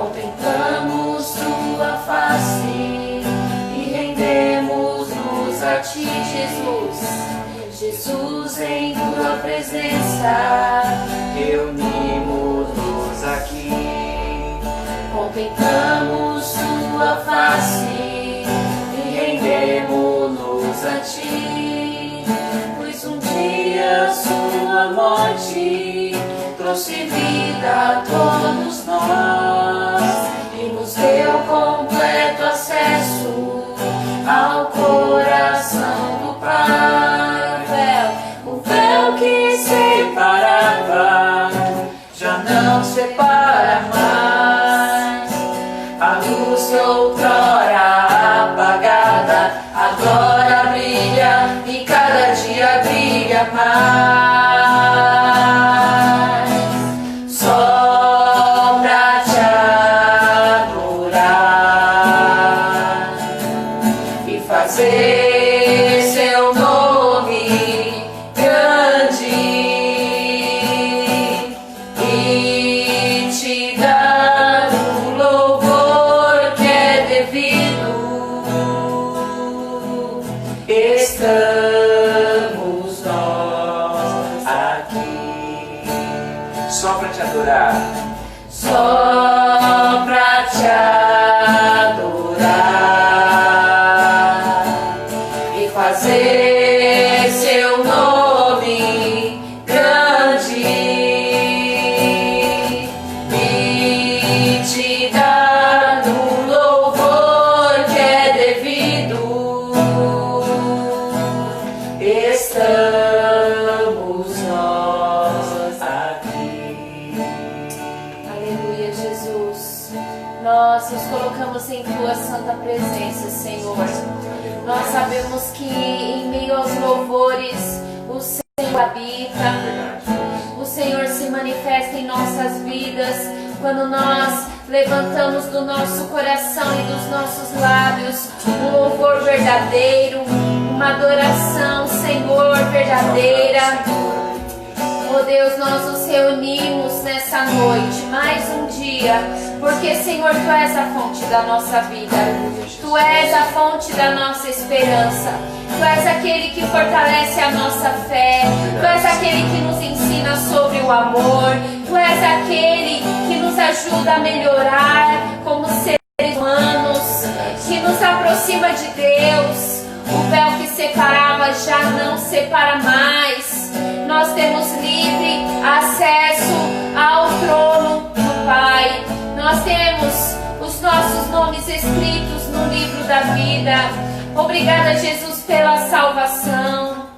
Contemplamos tua face e rendemos-nos a ti, Jesus. Jesus, em tua presença, reunimos-nos aqui. Contemplamos tua face e rendemos-nos a ti. Pois um dia sua morte trouxe vida a todos nós e nos deu completo acesso ao coração do Pai. O véu que separava já não separa mais. A luz que outrora apagada agora brilha e cada dia brilha mais. Só pra te adorar e fazer seu nome grande e te dar o louvor que é devido. Estamos nós aqui Só para te adorar. só pra te adorar e fazer seu nome grande e te dar o louvor que é devido. Estamos nós aqui. Aleluia, Jesus. Nós nos colocamos em tua santa presença, Senhor. Nós sabemos que em meio aos louvores o Senhor habita, o Senhor se manifesta em nossas vidas quando nós levantamos do nosso coração e dos nossos lábios um louvor verdadeiro, uma adoração, Senhor, verdadeira. Oh Deus, nós nos reunimos nessa noite, mais um dia, porque, Senhor, Tu és a fonte da nossa vida, Tu és a fonte da nossa esperança, Tu és aquele que fortalece a nossa fé, Tu és aquele que nos ensina sobre o amor, Tu és aquele que nos ajuda a melhorar como seres humanos, que nos aproxima de Deus. O véu que separava já não separa mais. Nós temos livre acesso ao trono do Pai. Nós temos os nossos nomes escritos no livro da vida. Obrigada, Jesus, pela salvação.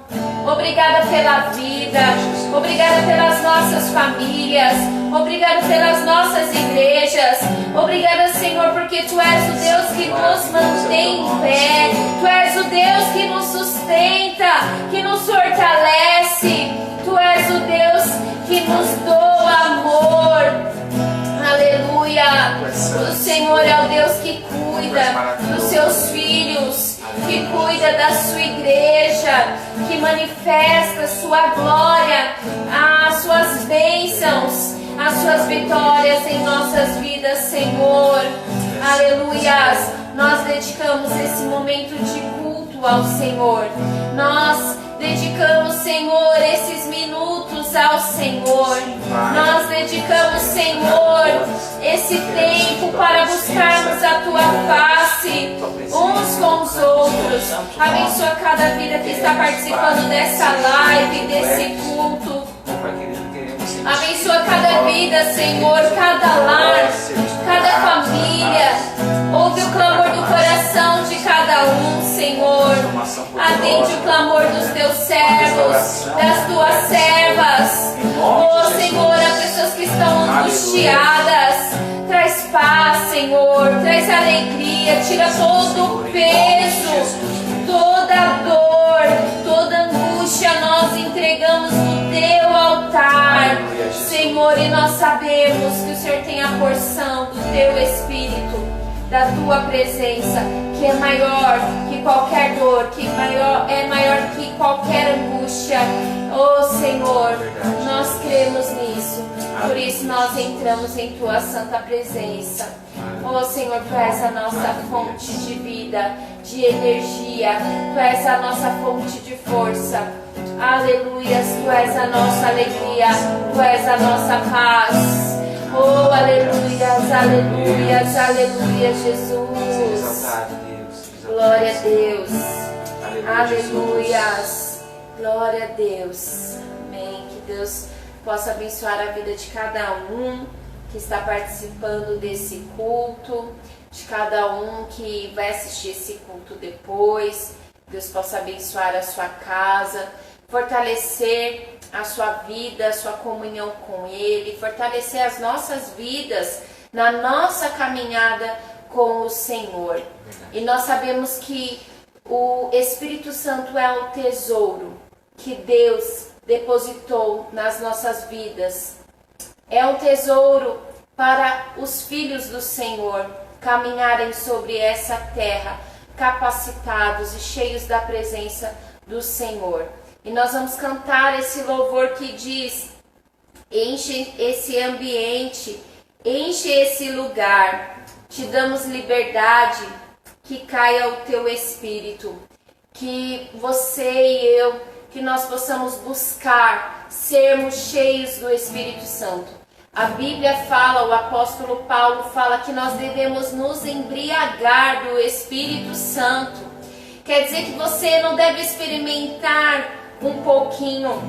Obrigada pela vida. Obrigada pelas nossas famílias. Obrigada pelas nossas igrejas. Obrigada, Senhor, porque Tu és o Deus que nos mantém em pé. Tu és o Deus que nos sustenta, que nos fortalece. Tu és o Deus que nos doa amor. Aleluia. O Senhor é o Deus que cuida dos seus filhos, que cuida da sua igreja, que manifesta a sua glória, as suas bênçãos, as suas vitórias em nossas vidas, Senhor. Aleluias. Nós dedicamos esse momento de culto ao Senhor. Nós dedicamos, Senhor, esses minutos ao Senhor. Nós dedicamos, Senhor, esse tempo para buscarmos a Tua face uns com os outros. Abençoa cada vida que está participando dessa live, desse culto. Abençoa cada vida, Senhor, cada lar, cada família. Ouve o clamor do coração de cada um, Senhor. Atende o clamor dos Teus servos, das Tuas servas. Oh, Senhor, há pessoas que estão angustiadas. Traz paz, Senhor. Traz alegria. Tira todo o peso, toda dor, toda angústia. Nós entregamos no Teu altar, Senhor, e nós sabemos que o Senhor tem a porção do Teu Espírito, da Tua presença, que é maior que qualquer dor, que é maior que qualquer angústia. Oh, Senhor, nós cremos nisso. Por isso nós entramos em Tua santa presença. Oh Senhor, Tu és a nossa fonte de vida, de energia. Tu és a nossa fonte de força. Aleluias, Tu és a nossa alegria. Tu és a nossa paz. Oh, aleluias, aleluias, aleluias, Jesus. Glória a Deus. Aleluias. Glória a Deus. Amém. Que Deus possa abençoar a vida de cada um que está participando desse culto, de cada um que vai assistir esse culto depois. Deus possa abençoar a sua casa, fortalecer a sua vida, a sua comunhão com Ele, fortalecer as nossas vidas na nossa caminhada com o Senhor. E nós sabemos que o Espírito Santo é o tesouro que Deus depositou nas nossas vidas. É um tesouro para os filhos do Senhor caminharem sobre essa terra capacitados e cheios da presença do Senhor. E nós vamos cantar esse louvor que diz: enche esse ambiente, enche esse lugar, te damos liberdade, que caia o teu Espírito, que você e eu, que nós possamos buscar sermos cheios do Espírito Santo. A Bíblia fala, o apóstolo Paulo fala que nós devemos nos embriagar do Espírito Santo. Quer dizer que você não deve experimentar um pouquinho.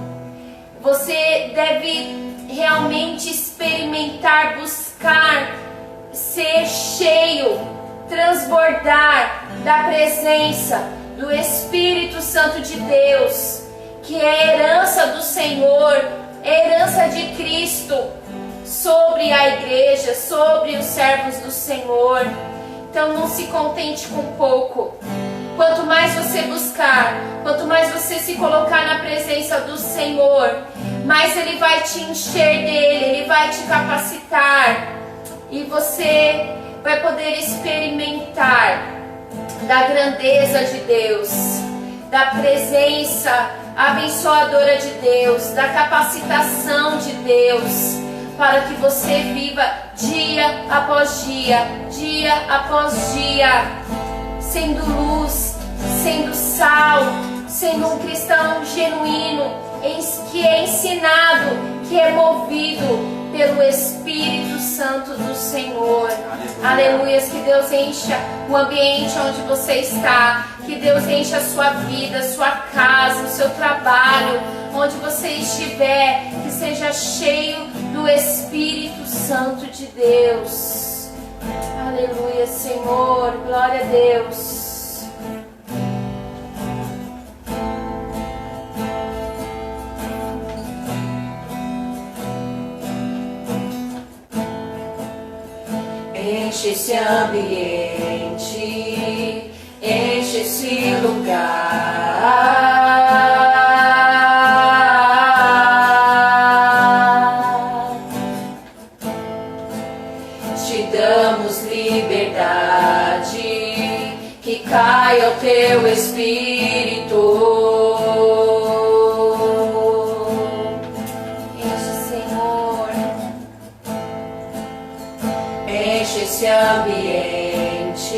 Você deve realmente experimentar, buscar, ser cheio, transbordar da presença do Espírito Santo de Deus, que é a herança do Senhor, a herança de Cristo sobre a igreja, sobre os servos do Senhor. Então não se contente com pouco. Quanto mais você buscar, quanto mais você se colocar na presença do Senhor, mais Ele vai te encher dele, Ele vai te capacitar. E você vai poder experimentar da grandeza de Deus, da presença abençoadora de Deus, da capacitação de Deus, para que você viva dia após dia, dia após dia, sendo luz, sendo sal, sendo um cristão genuíno, que é ensinado, que é movido pelo Espírito Santo do Senhor. Aleluia. Que Deus encha o ambiente onde você está, que Deus encha a sua vida, a sua casa, o seu trabalho, onde você estiver, que seja cheio do Espírito Santo de Deus. Aleluia, Senhor, glória a Deus. Enche esse ambiente, enche esse lugar. Te damos liberdade, que caia o teu Espírito. Enche esse ambiente,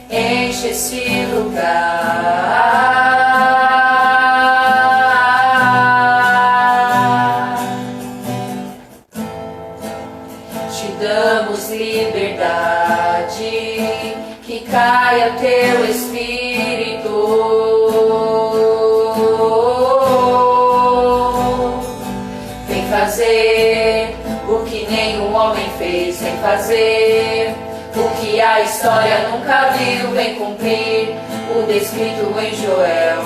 enche esse lugar. Te damos liberdade, que caia teu Espírito. Vem fazer o que nenhum homem fez, vem fazer o que a história nunca viu, vem cumprir o descrito em Joel.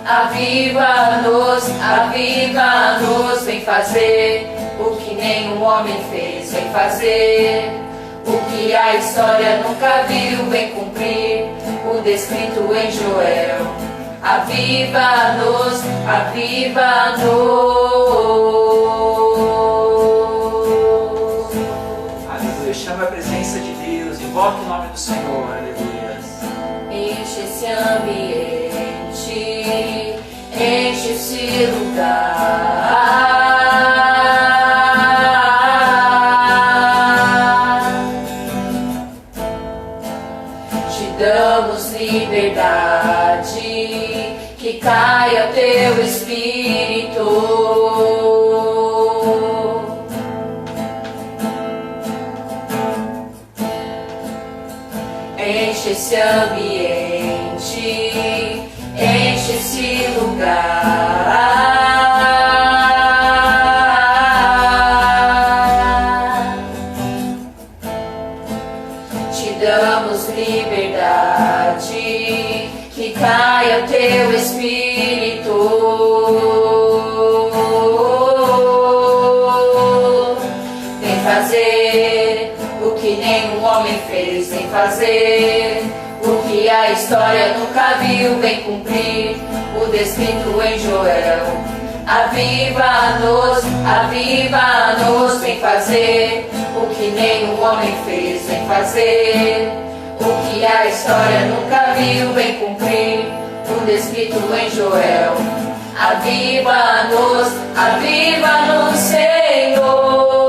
Aviva-nos, aviva-nos, vem fazer o que nenhum homem fez, vem fazer o que a história nunca viu, vem cumprir o descrito em Joel. Aviva-nos, aviva-nos. Aleluia, chama a presença de Deus, invoque o nome do Senhor, aleluia. Enche esse ambiente, enche esse lugar. liberdade, que caia o teu Espírito. Enche esse ambiente, enche esse lugar. Te damos liberdade, que caia o teu Espírito. Vem fazer o que nenhum homem fez, vem fazer o que a história nunca viu, vem cumprir o descrito em Joel. Aviva-nos, aviva-nos, vem fazer o que nenhum homem fez, vem fazer o que a história nunca viu, vem cumprir o descrito em Joel. Aviva-nos, aviva-nos, Senhor.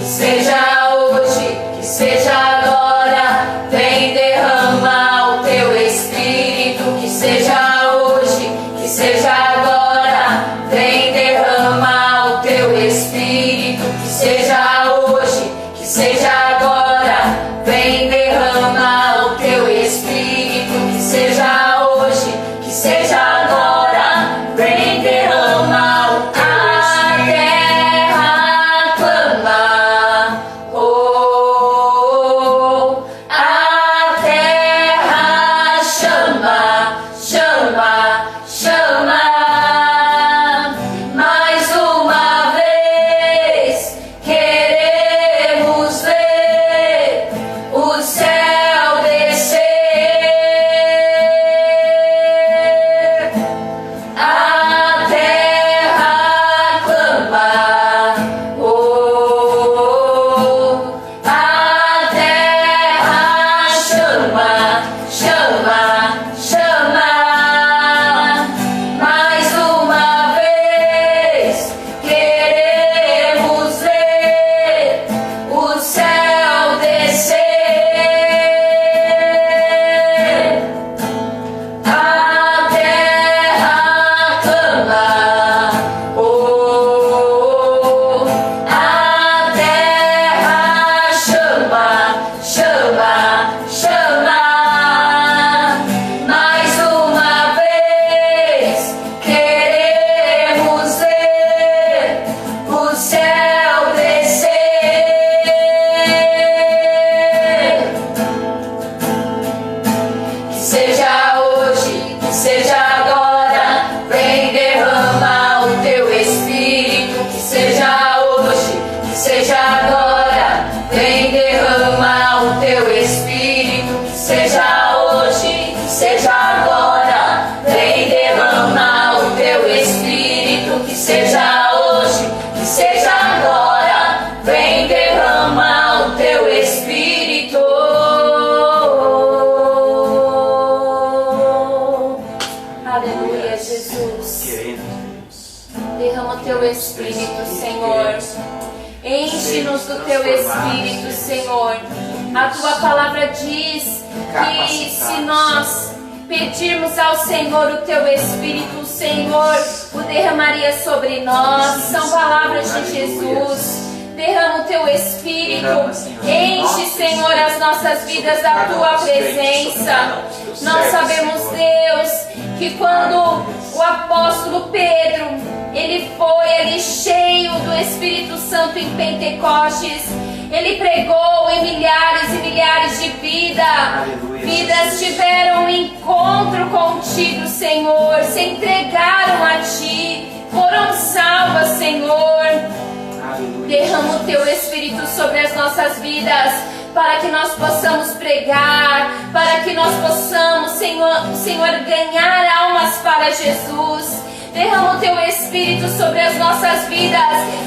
Seja hoje, que seja agora, vem derramar o teu Espírito. Que seja hoje, que seja agora, vem derramar o teu Espírito. Que seja hoje, que seja agora, vem derramar o teu Espírito. Que seja hoje, que seja agora, vem derramar o teu Enche-nos do teu Espírito, Senhor. A tua palavra diz que se nós pedirmos ao Senhor o teu Espírito, o Senhor o derramaria sobre nós. São palavras de Jesus. Derrama o teu Espírito. Enche, Senhor, as nossas vidas da tua presença. Nós sabemos, Deus, que quando o apóstolo Pedro ele foi ali cheio do Espírito Santo em Pentecostes, ele pregou em milhares e milhares de vidas tiveram um encontro contigo, Senhor, se entregaram a ti, foram salvas, Senhor. Derrama o teu Espírito sobre as nossas vidas, para que nós possamos pregar, para que nós possamos, Senhor, ganhar almas para Jesus. Derrama o teu Espírito sobre as nossas vidas,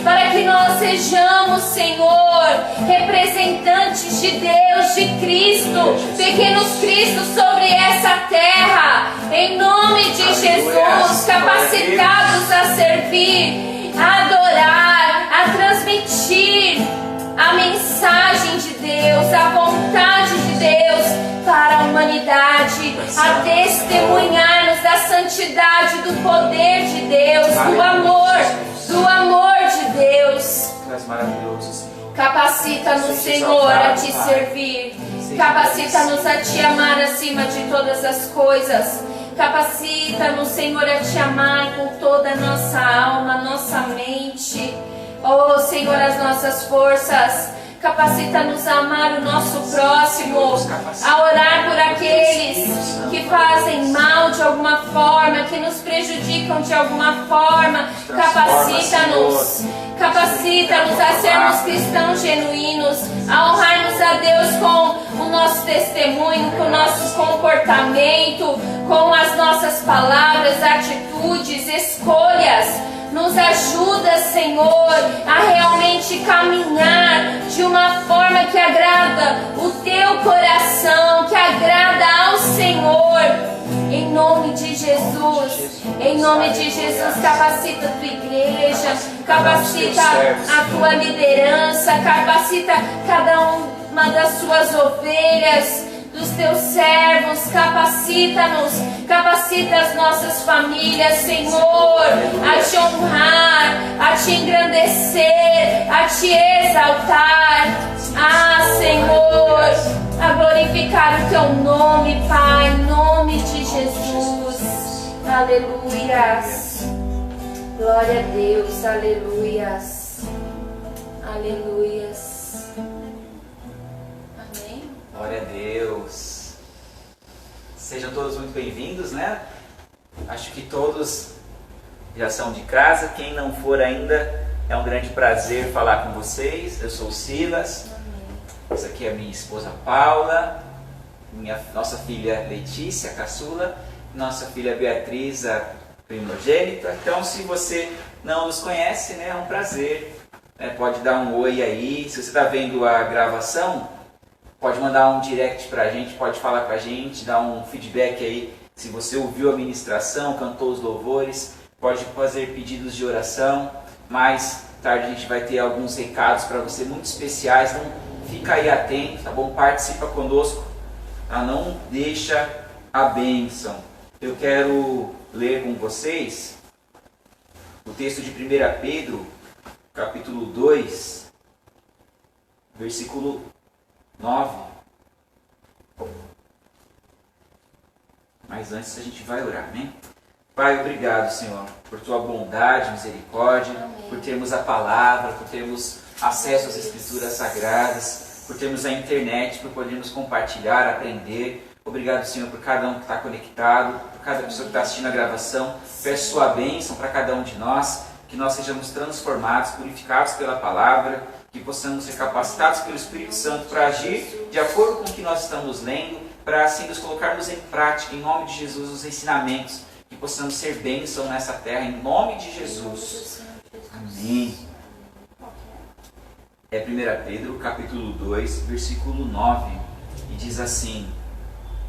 para que nós sejamos, Senhor, representantes de Deus, de Cristo, pequenos Cristos sobre essa terra, em nome de Jesus, capacitados a servir, a adorar, a transmitir a mensagem de Deus, a vontade de Deus para a humanidade, a testemunhar-nos da santidade, do poder de Deus, do amor de Deus. Maravilhoso, Senhor. Capacita-nos, Senhor, a te servir. Capacita-nos a te amar acima de todas as coisas. Capacita-nos, Senhor, a te amar com toda a nossa alma, nossa mente. Oh, Senhor, as nossas forças. Capacita-nos a amar o nosso próximo, a orar por aqueles que fazem mal de alguma forma, que nos prejudicam de alguma forma. Capacita-nos a sermos cristãos genuínos, a honrarmos a Deus com o nosso testemunho, com o nosso comportamento, com as nossas palavras, atitudes, escolhas. Nos ajuda, Senhor, a realmente caminhar de uma forma que agrada o teu coração, que agrada ao Senhor. Em nome de Jesus, capacita a tua igreja, capacita a tua liderança, capacita cada uma das suas ovelhas, dos teus servos, capacita as nossas famílias, Senhor, a te honrar, a te engrandecer, a te exaltar, Senhor, a glorificar o teu nome, Pai, em nome de Jesus. Aleluias. Glória a Deus, aleluias. Aleluias. Glória a Deus. Sejam todos muito bem-vindos, né? Acho que todos já são de casa. Quem não for ainda, é um grande prazer falar com vocês. Eu sou o Silas. Essa aqui é a minha esposa Paula, nossa filha Letícia, a caçula, nossa filha Beatriz, a primogênita. Então, se você não nos conhece, né, é um prazer. Pode dar um oi aí. Se você está vendo a gravação, pode mandar um direct pra gente, pode falar com a gente, dar um feedback aí. Se você ouviu a ministração, cantou os louvores, pode fazer pedidos de oração. Mais tarde a gente vai ter alguns recados para você muito especiais. Então fica aí atento, tá bom? Participa conosco, tá? Não deixa a bênção. Eu quero ler com vocês o texto de 1 Pedro, capítulo 2, versículo 9. Mas antes a gente vai orar, amém? Pai, obrigado, Senhor, por tua bondade, misericórdia, amém, por termos a palavra, por termos acesso às escrituras sagradas, por termos a internet, por podermos compartilhar, aprender. Obrigado, Senhor, por cada um que está conectado, por cada pessoa que está assistindo a gravação. Peço sua bênção para cada um de nós, que nós sejamos transformados, purificados pela palavra, que possamos ser capacitados pelo Espírito Santo para agir de acordo com o que nós estamos lendo, para assim nos colocarmos em prática, em nome de Jesus, os ensinamentos, que possamos ser bênção nessa terra, em nome de Jesus. Amém. É 1 Pedro, capítulo 2, versículo 9, e diz assim: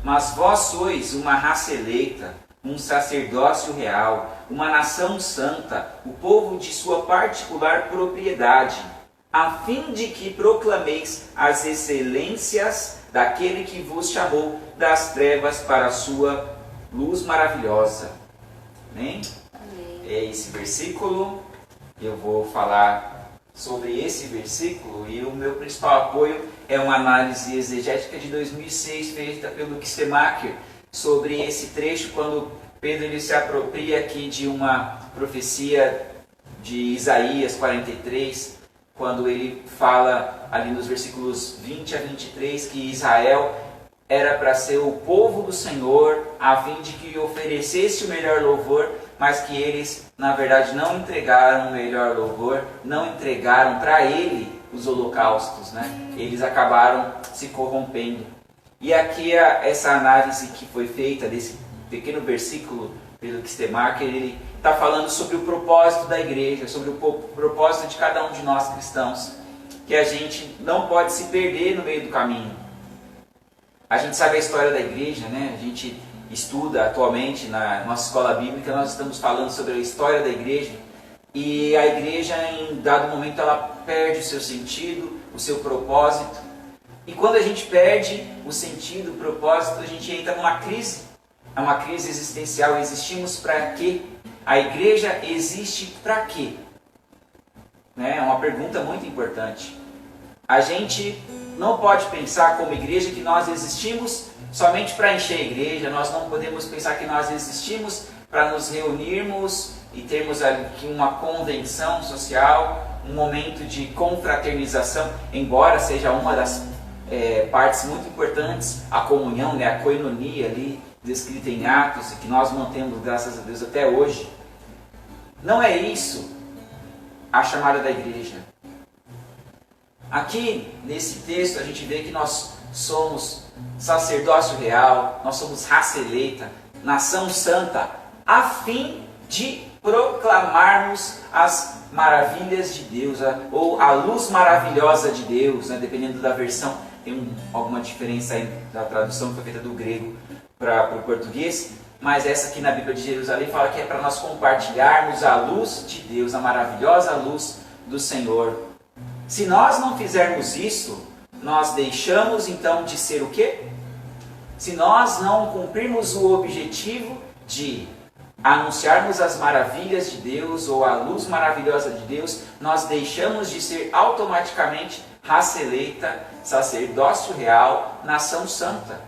Mas vós sois uma raça eleita, um sacerdócio real, uma nação santa, o povo de sua particular propriedade, a fim de que proclameis as excelências daquele que vos chamou das trevas para a sua luz maravilhosa. Amém? Amém. É esse versículo. Eu vou falar sobre esse versículo e o meu principal apoio é uma análise exegética de 2006 feita pelo Kistemacher sobre esse trecho, quando Pedro ele se apropria aqui de uma profecia de Isaías 43, quando ele fala ali nos versículos 20 a 23 que Israel era para ser o povo do Senhor, a fim de que oferecesse o melhor louvor, mas que eles, na verdade, não entregaram o melhor louvor, não entregaram para ele os holocaustos, né? Eles acabaram se corrompendo. E aqui essa análise que foi feita desse pequeno versículo pelo Kistemarker, ele está falando sobre o propósito da igreja, sobre o propósito de cada um de nós cristãos, que a gente não pode se perder no meio do caminho. A gente sabe a história da igreja, né? A gente estuda atualmente na nossa escola bíblica, nós estamos falando sobre a história da igreja, e a igreja em dado momento ela perde o seu sentido, o seu propósito, e quando a gente perde o sentido, o propósito, a gente entra numa crise, é uma crise existencial. Existimos para quê? A igreja existe para quê? É uma pergunta muito importante. A gente não pode pensar como igreja que nós existimos somente para encher a igreja, nós não podemos pensar que nós existimos para nos reunirmos e termos aqui uma convenção social, um momento de confraternização, embora seja uma das partes muito importantes, a comunhão, né, a koinonia ali, descrita em Atos, e que nós mantemos, graças a Deus, até hoje. Não é isso a chamada da igreja. Aqui, nesse texto, a gente vê que nós somos sacerdócio real, nós somos raça eleita, nação santa, a fim de proclamarmos as maravilhas de Deus, ou a luz maravilhosa de Deus, né? Dependendo da versão, tem alguma diferença aí da tradução que foi feita do grego para o português, mas essa aqui na Bíblia de Jerusalém fala que é para nós compartilharmos a luz de Deus, a maravilhosa luz do Senhor. Se nós não fizermos isso, nós deixamos então de ser o quê? Se nós não cumprirmos o objetivo de anunciarmos as maravilhas de Deus ou a luz maravilhosa de Deus, nós deixamos de ser automaticamente raça eleita, sacerdócio real, nação santa.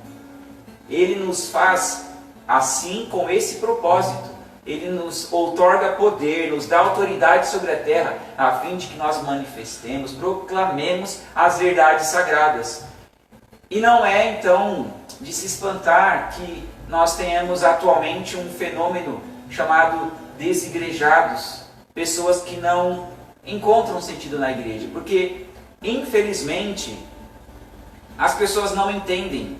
Ele nos faz assim com esse propósito. Ele nos outorga poder, nos dá autoridade sobre a terra, a fim de que nós manifestemos, proclamemos as verdades sagradas. E não é então de se espantar que nós tenhamos atualmente um fenômeno chamado desigrejados, pessoas que não encontram sentido na igreja, porque infelizmente as pessoas não entendem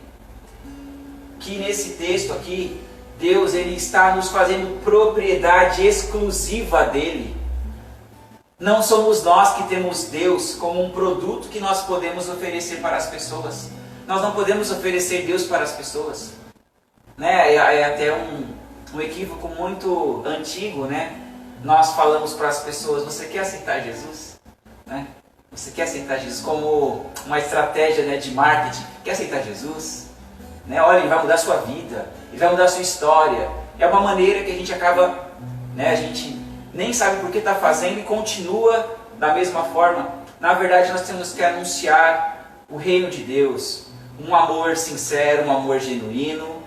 que nesse texto aqui Deus ele está nos fazendo propriedade exclusiva dele. Não somos nós que temos Deus como um produto que nós podemos oferecer para as pessoas. Nós não podemos oferecer Deus para as pessoas. Né? É até um equívoco muito antigo, né? Nós falamos para as pessoas: você quer aceitar Jesus? Né? Você quer aceitar Jesus como uma estratégia, né, de marketing? Quer aceitar Jesus? Né? Olha, ele vai mudar a sua vida, ele vai mudar a sua história. É uma maneira que a gente acaba, né, a gente nem sabe por que está fazendo e continua da mesma forma. Na verdade, nós temos que anunciar o reino de Deus, um amor sincero, um amor genuíno,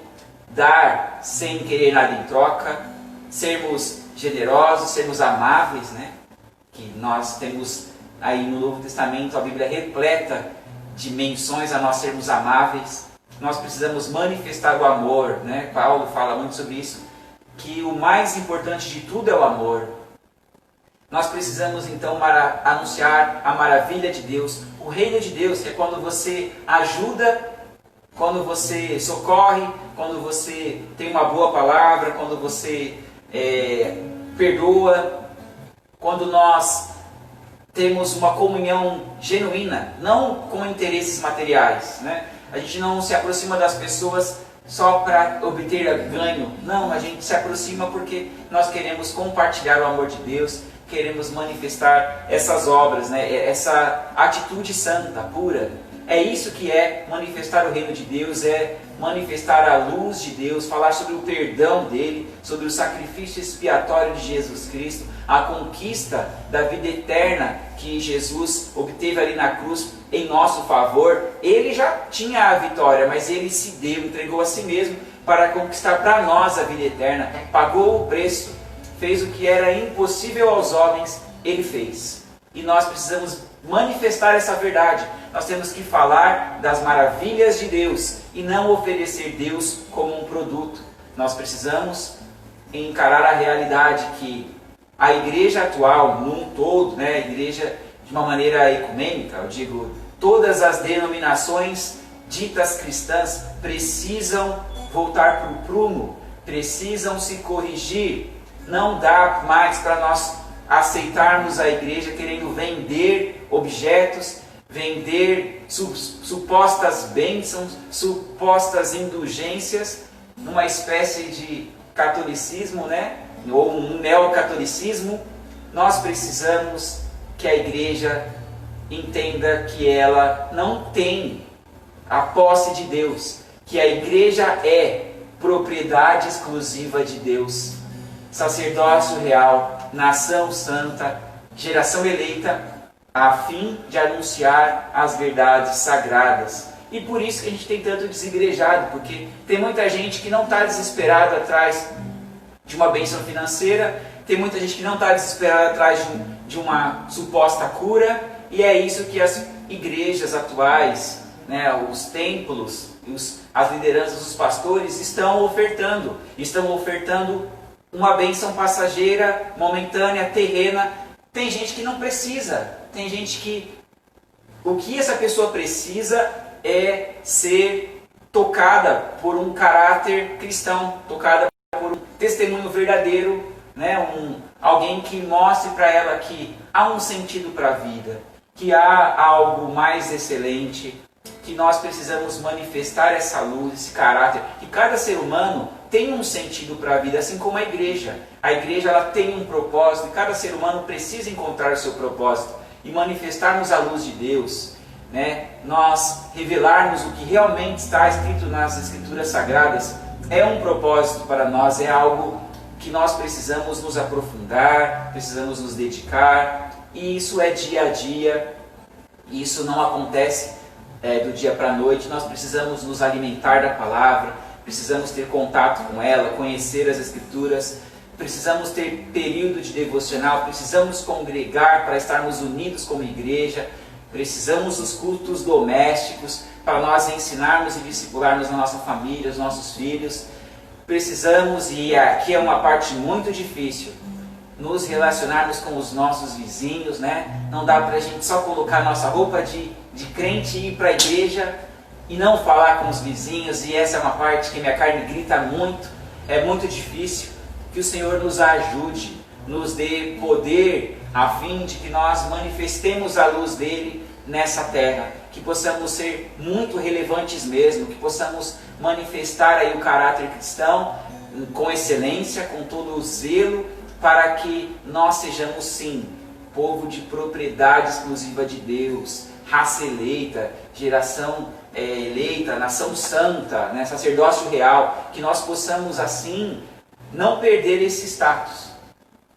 dar sem querer nada em troca, sermos generosos, sermos amáveis, né? Que nós temos aí no Novo Testamento, a Bíblia repleta de menções a nós sermos amáveis. Nós precisamos manifestar o amor, né? Paulo fala muito sobre isso, que o mais importante de tudo é o amor. Nós precisamos então anunciar a maravilha de Deus, o reino de Deus, que é quando você ajuda, quando você socorre, quando você tem uma boa palavra, quando você perdoa, quando nós temos uma comunhão genuína, não com interesses materiais, né? A gente não se aproxima das pessoas só para obter ganho. Não, a gente se aproxima porque nós queremos compartilhar o amor de Deus, queremos manifestar essas obras, né? Essa atitude santa, pura. É isso que é manifestar o reino de Deus, é manifestar a luz de Deus, falar sobre o perdão dele, sobre o sacrifício expiatório de Jesus Cristo, a conquista da vida eterna que Jesus obteve ali na cruz em nosso favor. Ele já tinha a vitória, mas ele se deu, entregou a si mesmo para conquistar para nós a vida eterna, pagou o preço, fez o que era impossível aos homens, ele fez. E nós precisamos manifestar essa verdade. Nós temos que falar das maravilhas de Deus e não oferecer Deus como um produto. Nós precisamos encarar a realidade que a igreja atual, num todo, né, a igreja de uma maneira ecumênica, eu digo, todas as denominações ditas cristãs precisam voltar para o prumo, precisam se corrigir. Não dá mais para nós aceitarmos a igreja querendo vender objetos, vender supostas bênçãos, supostas indulgências, numa espécie de catolicismo, né? Ou um neocatolicismo. Nós precisamos que a igreja entenda que ela não tem a posse de Deus, que a igreja é propriedade exclusiva de Deus, sacerdócio real, nação santa, geração eleita, a fim de anunciar as verdades sagradas. E por isso que a gente tem tanto desigrejado, porque tem muita gente que não está desesperada atrás de uma bênção financeira, tem muita gente que não está desesperada atrás de uma suposta cura, e é isso que as igrejas atuais, né, os templos, as lideranças, os pastores estão ofertando uma bênção passageira, momentânea, terrena. Tem gente que não precisa, tem gente que o que essa pessoa precisa é ser tocada por um caráter cristão, tocada por um testemunho verdadeiro, né? Alguém que mostre para ela que há um sentido para a vida, que há algo mais excelente, que nós precisamos manifestar essa luz, esse caráter, que cada ser humano tem um sentido para a vida, assim como a igreja. A igreja ela tem um propósito e cada ser humano precisa encontrar o seu propósito e manifestarmos a luz de Deus, né? Nós revelarmos o que realmente está escrito nas Escrituras Sagradas é um propósito para nós, é algo que nós precisamos nos aprofundar, precisamos nos dedicar, e isso é dia a dia, isso não acontece do dia para a noite. Nós precisamos nos alimentar da palavra, precisamos ter contato com ela, conhecer as Escrituras, precisamos ter período de devocional, precisamos congregar para estarmos unidos como igreja, precisamos dos cultos domésticos para nós ensinarmos e discipularmos a nossa família, os nossos filhos. Precisamos, e aqui é uma parte muito difícil, nos relacionarmos com os nossos vizinhos, né? Não dá para a gente só colocar nossa roupa de crente e ir para a igreja e não falar com os vizinhos, e essa é uma parte que minha carne grita muito, é muito difícil. Que o Senhor nos ajude, nos dê poder a fim de que nós manifestemos a luz dele nessa terra, que possamos ser muito relevantes mesmo, que possamos manifestar aí o caráter cristão com excelência, com todo o zelo, para que nós sejamos sim povo de propriedade exclusiva de Deus, raça eleita, geração eleita, nação santa, né, sacerdócio real, que nós possamos assim não perder esse status.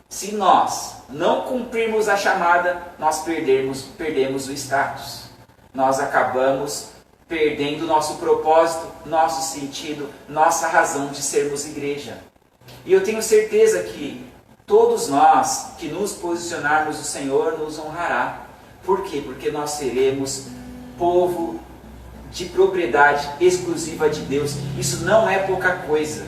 Se nós não cumprirmos a chamada, nós perdemos o status. Nós acabamos perdendo nosso propósito, nosso sentido, nossa razão de sermos igreja. E eu tenho certeza que todos nós que nos posicionarmos, o Senhor nos honrará. Por quê? Porque nós seremos povo de propriedade exclusiva de Deus. Isso não é pouca coisa.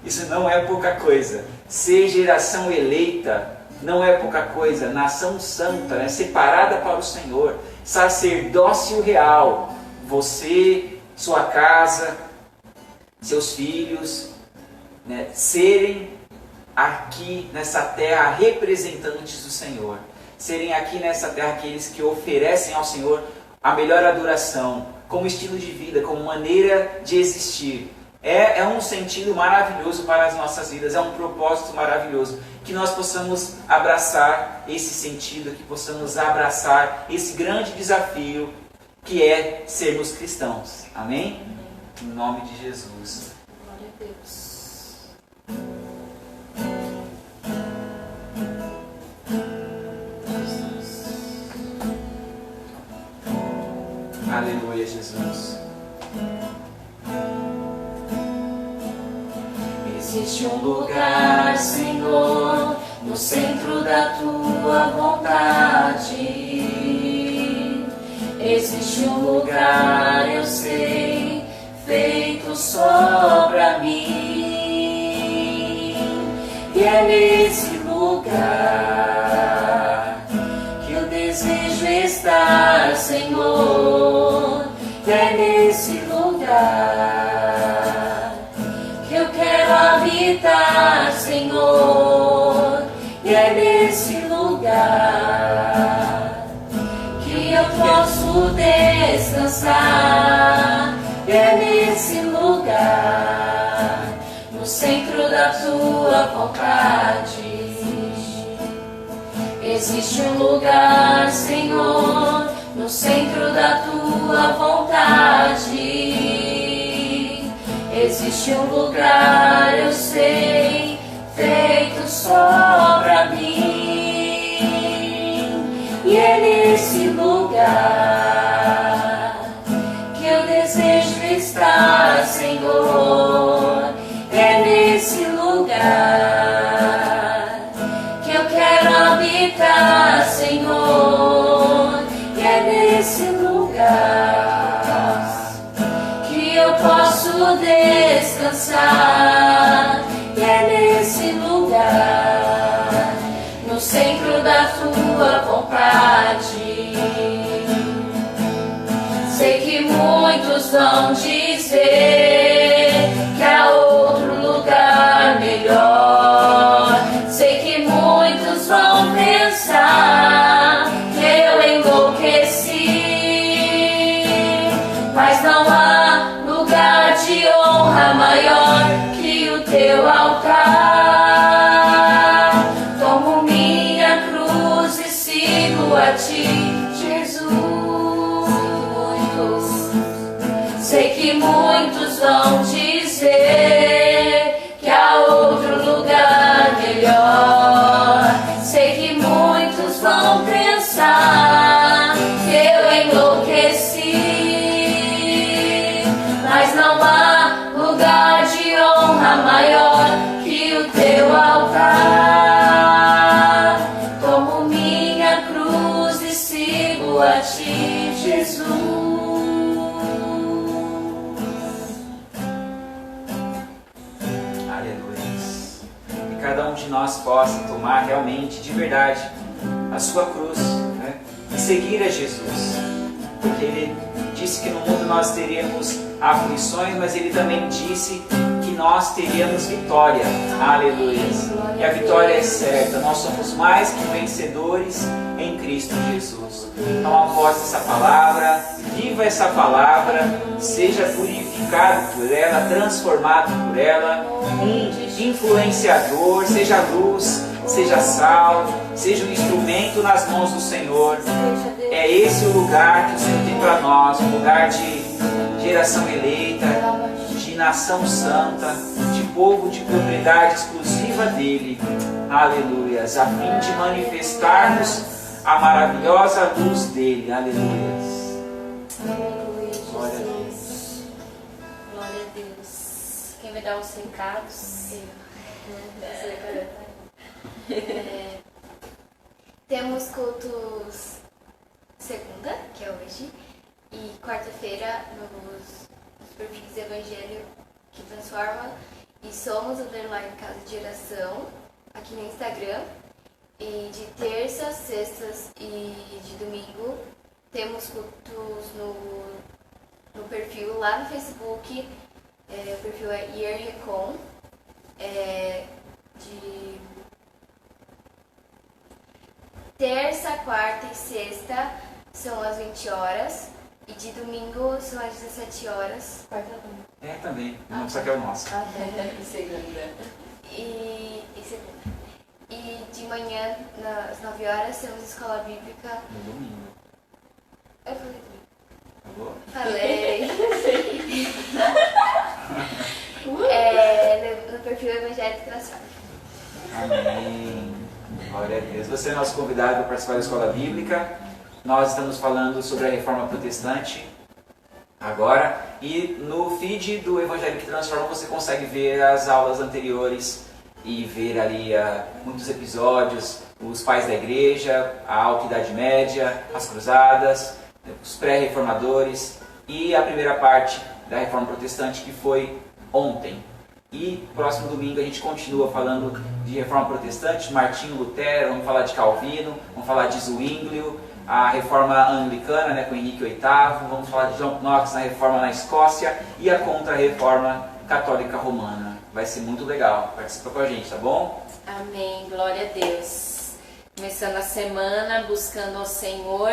Isso não é pouca coisa. Ser geração eleita não é pouca coisa. Nação santa, né? Separada para o Senhor. Sacerdócio real. Você, sua casa, seus filhos, né? Serem aqui nessa terra representantes do Senhor. Serem aqui nessa terra aqueles que oferecem ao Senhor a melhor adoração, como estilo de vida, como maneira de existir. É um sentido maravilhoso para as nossas vidas, é um propósito maravilhoso. Que nós possamos abraçar esse sentido, que possamos abraçar esse grande desafio que é sermos cristãos. Amém? Em nome de Jesus. Glória a Deus. Aleluia, Jesus. Existe um lugar, Senhor, no centro da tua vontade. Existe um lugar, eu sei, feito só pra mim. E é nesse lugar que eu desejo estar, Senhor. E é nesse lugar que eu quero no centro da tua vontade. Existe um lugar, Senhor, no centro da tua vontade. Existe um lugar, eu sei, feito só pra mim. E é nesse lugar que eu desejo estar, Senhor. É nesse lugar que eu quero habitar, Senhor. E é nesse lugar que eu posso descansar. E é nesse lugar, no centro da tua vontade. Sei que muitos vão dizer que há outro lugar melhor. Sei que muitos vão pensar que eu enlouqueci, mas não há lugar de honra maior que o teu altar. Tomo minha cruz e sigo a ti, Jesus. Sei que muitos vão dizer que há outro lugar melhor. Sei que muitos vão pensar que eu enlouqueci, mas não há lugar de honra maior que o teu altar. Tomo minha cruz e sigo a ti, Jesus. Cada um de nós possa tomar realmente, de verdade, a sua cruz, né? E seguir a Jesus, porque Ele disse que no mundo nós teríamos aflições, mas Ele também disse que nós teríamos vitória, aleluia, e a vitória é certa, nós somos mais que vencedores em Cristo Jesus. Então após essa palavra, viva essa palavra, seja purificado por ela, transformado por ela, um influenciador, seja luz, seja sal, seja um instrumento nas mãos do Senhor. É esse o lugar que o Senhor tem para nós, um lugar de geração eleita, de nação santa, de povo de propriedade exclusiva dele, aleluias, a fim de manifestarmos a maravilhosa luz dele, aleluias. Glória a Deus. Glória a Deus. Quem vai dar os recados? Temos cultos segunda, que é hoje, e quarta-feira nos perfis do Evangelho que Transforma, e Somos Casa de Oração aqui no Instagram. E de terças, sextas e de domingo temos cultos no perfil lá no Facebook. O perfil é IERRECOM. De terça, quarta e sexta são às 20 horas e de domingo são às 17 horas. Quarta também. Também. Não, só que é o nosso. E segunda. E segunda. E de manhã, às 9 horas, temos escola bíblica. No domingo. Eu falei Falou? Falei. No perfil Evangelho Transforma. Amém. Glória a Deus. Você é nosso convidado para participar da escola bíblica. Nós estamos falando sobre a reforma protestante agora. E no feed do Evangelho que Transforma você consegue ver as aulas anteriores e ver ali muitos episódios, os pais da igreja, a Alta Idade Média, as cruzadas, os pré-reformadores e a primeira parte da reforma protestante que foi ontem. E próximo domingo a gente continua falando de reforma protestante, Martinho Lutero, vamos falar de Calvino, vamos falar de Zwinglio, a reforma anglicana, com Henrique VIII, vamos falar de John Knox na reforma na Escócia e a contra-reforma católica romana. Vai ser muito legal, participa com a gente, tá bom? Amém, glória a Deus. Começando a semana buscando ao Senhor,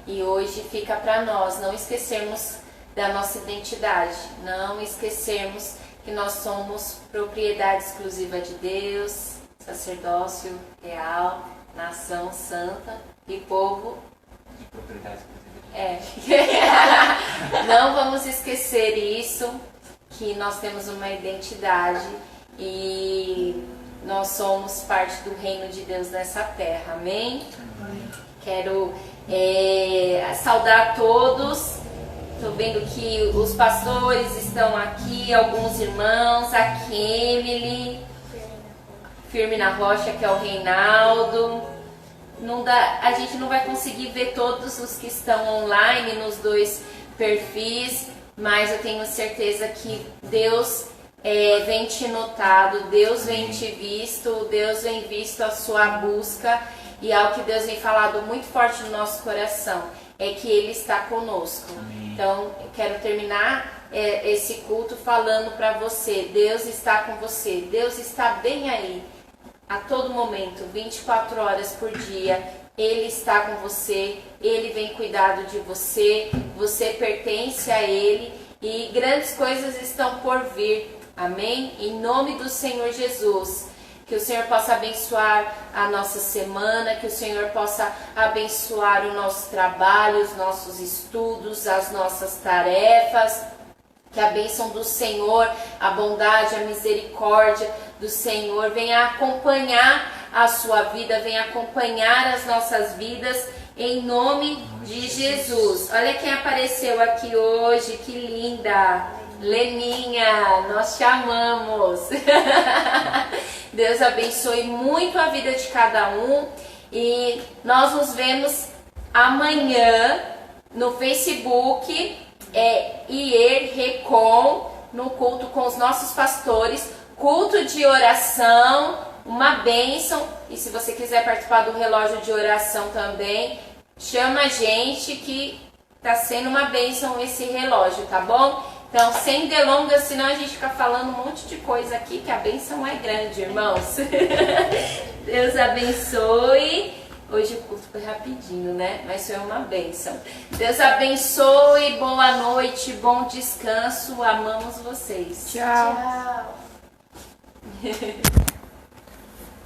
e hoje fica para nós não esquecermos da nossa identidade, não esquecermos que nós somos propriedade exclusiva de Deus, sacerdócio real, nação santa e povo De propriedade exclusiva de Não vamos esquecer isso, que nós temos uma identidade e nós somos parte do reino de Deus nessa terra, amém? Quero saudar todos. Estou vendo que os pastores estão aqui, alguns irmãos, a Emily, Firme na Rocha, que é o Reinaldo. A gente não vai conseguir ver todos os que estão online nos 2 perfis, mas eu tenho certeza que Deus vem te notado, Deus vem te visto, Deus vem visto a sua busca, e algo que Deus vem falado muito forte no nosso coração é que Ele está conosco. Amém. Então, eu quero terminar esse culto falando para você, Deus está com você, Deus está bem aí, a todo momento, 24 horas por dia, Ele está com você, Ele vem cuidar de você, você pertence a Ele e grandes coisas estão por vir, amém? Em nome do Senhor Jesus. Que o Senhor possa abençoar a nossa semana, que o Senhor possa abençoar o nosso trabalho, os nossos estudos, as nossas tarefas. Que a bênção do Senhor, a bondade, a misericórdia do Senhor venha acompanhar a sua vida, venha acompanhar as nossas vidas, em nome de Jesus. Olha quem apareceu aqui hoje, que linda! Leninha, nós te amamos. Deus abençoe muito a vida de cada um e nós nos vemos amanhã no Facebook, IER Recon, no culto com os nossos pastores, culto de oração, uma bênção. E se você quiser participar do relógio de oração também, chama a gente que tá sendo uma bênção esse relógio, tá bom? Então, sem delongas, senão a gente fica falando um monte de coisa aqui, que a bênção é grande, irmãos. Deus abençoe. Hoje o culto foi rapidinho, né? Mas foi uma bênção. Deus abençoe, boa noite, bom descanso. Amamos vocês. Tchau.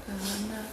Ana.